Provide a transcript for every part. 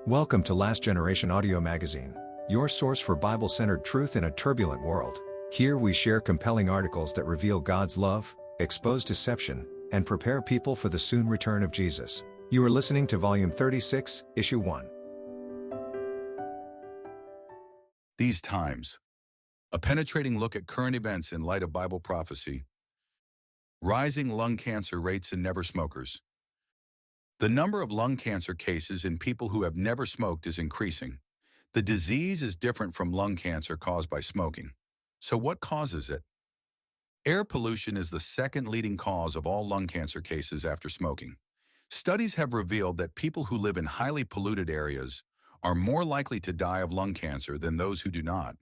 Welcome to Last Generation Audio Magazine, your source for Bible-centered truth in a turbulent world. Here we share compelling articles that reveal God's love, expose deception, and prepare people for the soon return of Jesus. You are listening to Volume 36, Issue 1. These Times. A penetrating look at current events in light of Bible prophecy. Rising lung cancer rates in never smokers. The number of lung cancer cases in people who have never smoked is increasing. The disease is different from lung cancer caused by smoking. So what causes it? Air pollution is the second leading cause of all lung cancer cases after smoking. Studies have revealed that people who live in highly polluted areas are more likely to die of lung cancer than those who do not.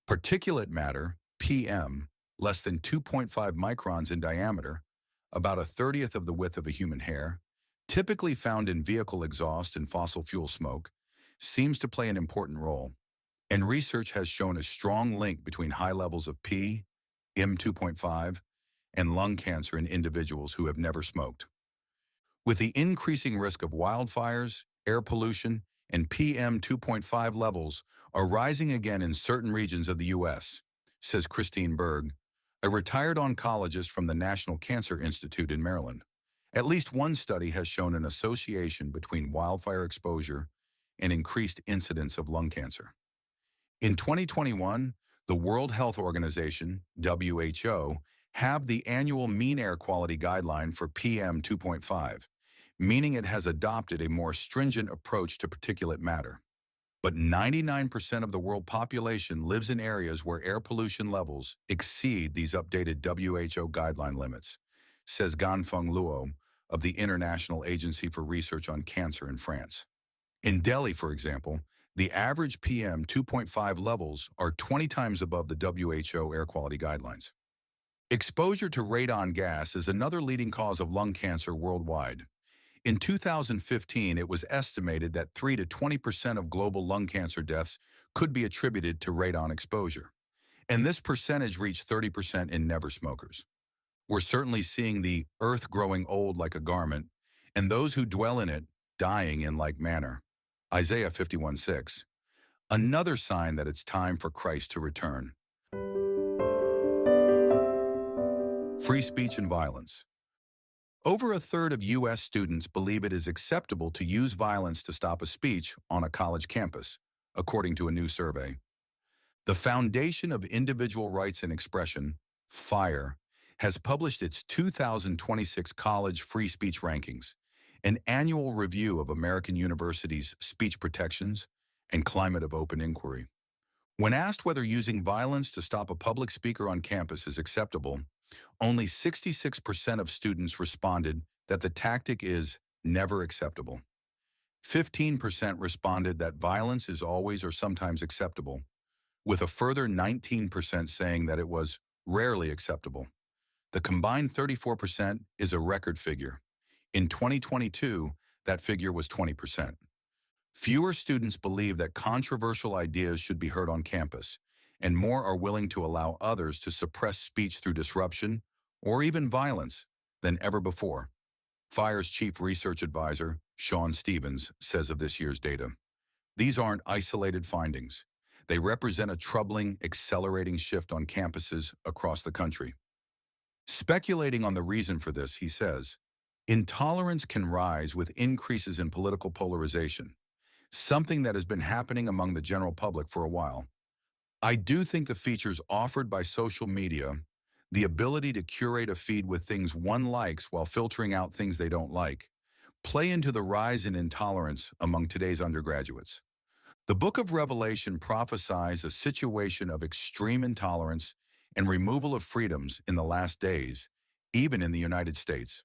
Particulate matter, PM, less than 2.5 microns in diameter, about a 30th of the width of a human hair, typically found in vehicle exhaust and fossil fuel smoke, seems to play an important role. And research has shown a strong link between high levels of PM2.5 and lung cancer in individuals who have never smoked. With the increasing risk of wildfires, air pollution, and PM2.5 levels are rising again in certain regions of the U.S., says Christine Berg, a retired oncologist from the National Cancer Institute in Maryland. At least one study has shown an association between wildfire exposure and increased incidence of lung cancer. In 2021, the World Health Organization, WHO, have the annual mean air quality guideline for PM2.5, meaning it has adopted a more stringent approach to particulate matter. But 99% of the world population lives in areas where air pollution levels exceed these updated WHO guideline limits, says Ganfeng Luo of the International Agency for Research on Cancer in France. In Delhi, for example, the average PM2.5 levels are 20 times above the WHO air quality guidelines. Exposure to radon gas is another leading cause of lung cancer worldwide. In 2015, it was estimated that 3 to 20% of global lung cancer deaths could be attributed to radon exposure, and this percentage reached 30% in never smokers. We're certainly seeing the earth growing old like a garment, and those who dwell in it dying in like manner. Isaiah 51:6. Another sign that it's time for Christ to return. Free speech and violence. Over a third of U.S. students believe it is acceptable to use violence to stop a speech on a college campus, according to a new survey. The Foundation of Individual Rights and Expression, FIRE, has published its 2026 College Free Speech Rankings, an annual review of American universities' speech protections and climate of open inquiry. When asked whether using violence to stop a public speaker on campus is acceptable, only 66% of students responded that the tactic is never acceptable. 15% responded that violence is always or sometimes acceptable, with a further 19% saying that it was rarely acceptable. The combined 34% is a record figure. In 2022, that figure was 20%. Fewer students believe that controversial ideas should be heard on campus, and more are willing to allow others to suppress speech through disruption or even violence than ever before. FIRE's chief research advisor, Sean Stevens, says of this year's data, "These aren't isolated findings. They represent a troubling, accelerating shift on campuses across the country." Speculating on the reason for this, he says, "Intolerance can rise with increases in political polarization, something that has been happening among the general public for a while. I do think the features offered by social media, the ability to curate a feed with things one likes while filtering out things they don't like, play into the rise in intolerance among today's undergraduates. The book of Revelation prophesies a situation of extreme intolerance and removal of freedoms in the last days, even in the United States.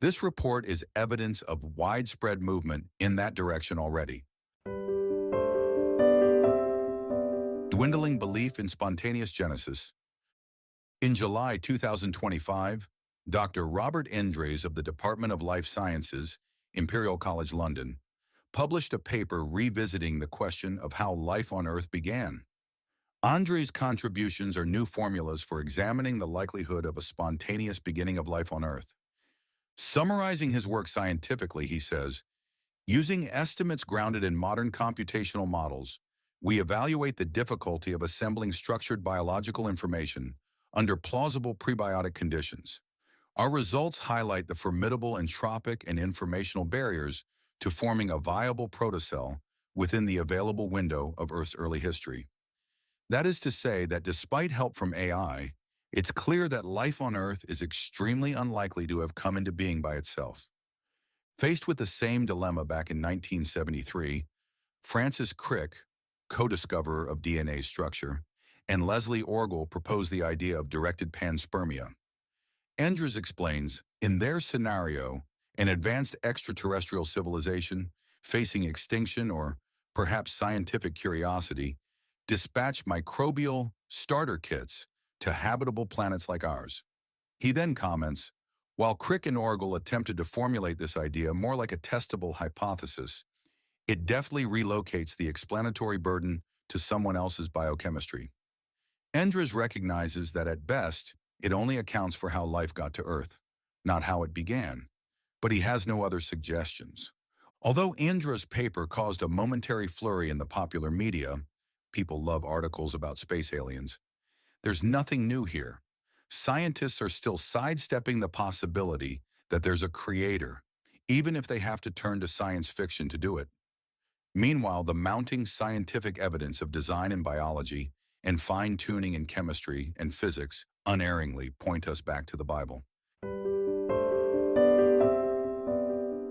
This report is evidence of widespread movement in that direction already." Dwindling belief in spontaneous genesis. In July 2025, Dr. Robert Endres of the Department of Life Sciences, Imperial College London, published a paper revisiting the question of how life on Earth began. Andre's contributions are new formulas for examining the likelihood of a spontaneous beginning of life on Earth. Summarizing his work scientifically, he says, Using estimates grounded in modern computational models, we evaluate the difficulty of assembling structured biological information under plausible prebiotic conditions. Our results highlight the formidable entropic and informational barriers to forming a viable protocell within the available window of Earth's early history. That is to say that despite help from AI, it's clear that life on Earth is extremely unlikely to have come into being by itself. Faced with the same dilemma back in 1973, Francis Crick, co-discoverer of DNA structure, and Leslie Orgel proposed the idea of directed panspermia. Endres explains, in their scenario, an advanced extraterrestrial civilization facing extinction or perhaps scientific curiosity dispatched microbial starter kits to habitable planets like ours. He then comments, while Crick and Orgel attempted to formulate this idea more like a testable hypothesis, it deftly relocates the explanatory burden to someone else's biochemistry. Endres recognizes that at best, it only accounts for how life got to Earth, not how it began, but he has no other suggestions. Although Endres' paper caused a momentary flurry in the popular media, people love articles about space aliens, there's nothing new here. Scientists are still sidestepping the possibility that there's a creator, even if they have to turn to science fiction to do it. Meanwhile, the mounting scientific evidence of design in biology and fine-tuning in chemistry and physics unerringly point us back to the Bible.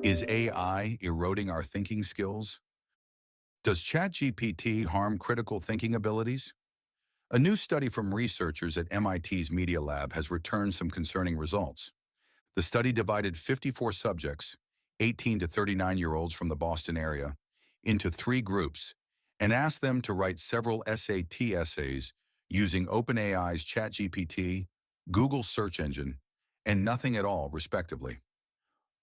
Is AI eroding our thinking skills? Does ChatGPT harm critical thinking abilities? A new study from researchers at MIT's Media Lab has returned some concerning results. The study divided 54 subjects, 18 to 39-year-olds from the Boston area, into 3 groups and asked them to write several SAT essays using OpenAI's ChatGPT, Google's search engine, and nothing at all, respectively.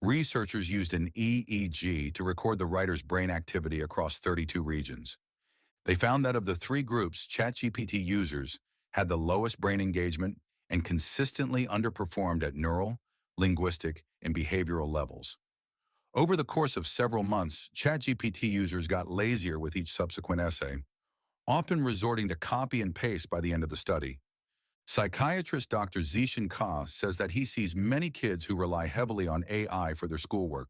Researchers used an EEG to record the writer's brain activity across 32 regions. They found that of the 3 groups, ChatGPT users had the lowest brain engagement and consistently underperformed at neural, linguistic, and behavioral levels. Over the course of several months, ChatGPT users got lazier with each subsequent essay, often resorting to copy and paste by the end of the study. Psychiatrist Dr. Zishan Ka says that he sees many kids who rely heavily on AI for their schoolwork.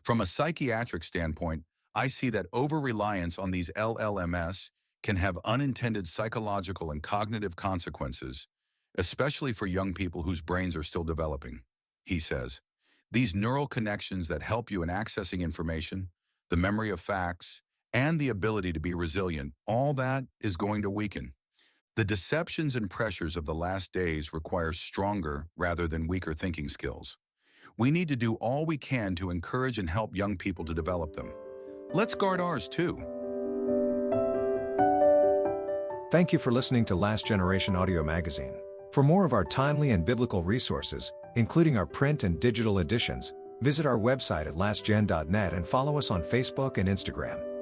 From a psychiatric standpoint, I see that over-reliance on these LLMs can have unintended psychological and cognitive consequences, especially for young people whose brains are still developing. He says, these neural connections that help you in accessing information, the memory of facts, and the ability to be resilient, all that is going to weaken. The deceptions and pressures of the last days require stronger rather than weaker thinking skills. We need to do all we can to encourage and help young people to develop them. Let's guard ours too. Thank you for listening to Last Generation Audio Magazine. For more of our timely and biblical resources, including our print and digital editions, visit our website at lastgen.net and follow us on Facebook and Instagram.